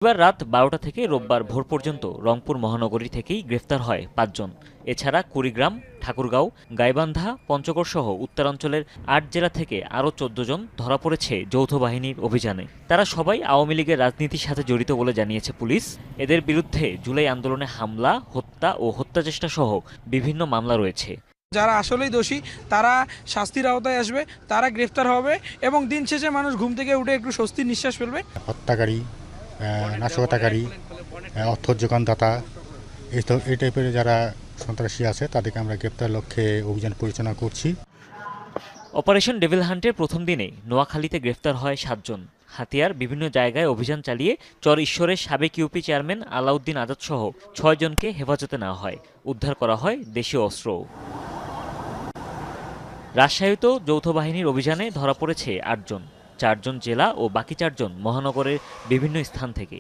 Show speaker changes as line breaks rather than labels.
এবার রাত ১২টা থেকে রোববার ভোর পর্যন্ত রংপুর মহানগরী থেকেই গ্রেফতার হয় ৫ জন। এছাড়া কুড়িগ্রাম, ঠাকুরগাঁও, গাইবান্ধা, পঞ্চগড় সহ উত্তরাঞ্চলের ৮ জেলা থেকে আরও ১৪ জন ধরা পড়েছে যৌথ বাহিনীর অভিযানে। তারা সবাই আওয়ামী লীগের রাজনীতির সাথে জড়িত বলে জানিয়েছে পুলিশ। এদের বিরুদ্ধে জুলাই আন্দোলনে হামলা, হত্যা ও হত্যাচেষ্টা সহ বিভিন্ন মামলা রয়েছে।
যারা আসলেই দোষী তারা শাস্তির আওতায় আসবে, তারা গ্রেফতার হবে এবং দিন শেষে মানুষ ঘুম থেকে উঠে একটু স্বস্তির নিঃশ্বাস ফেলবে।
হত্যাকারী, নাশকতাকারী, অর্থ যোগানদাতা এই টাইপের যারা সন্ত্রাসী আছে তাদেরকে আমরা গ্রেপ্তার লক্ষ্যে অভিযান পরিচালনা করছি।
অপারেশন ডেভিল হান্টের প্রথম দিনে নোয়াখালীতে গ্রেফতার হয় ৭ জন। হাতিয়ার বিভিন্ন জায়গায় অভিযান চালিয়ে চর ঈশ্বরের সাবেক ইউপি চেয়ারম্যান আলাউদ্দিন আজাদ সহ ৬ জনকে হেফাজতে নেওয়া হয়। উদ্ধার করা হয় দেশীয় অস্ত্রও। রাজশাহীতেও যৌথ বাহিনীর অভিযানে ধরা পড়েছে ৮ জন। ৪ জন জেলা ও বাকি ৪ জন মহানগরের বিভিন্ন স্থান থেকে।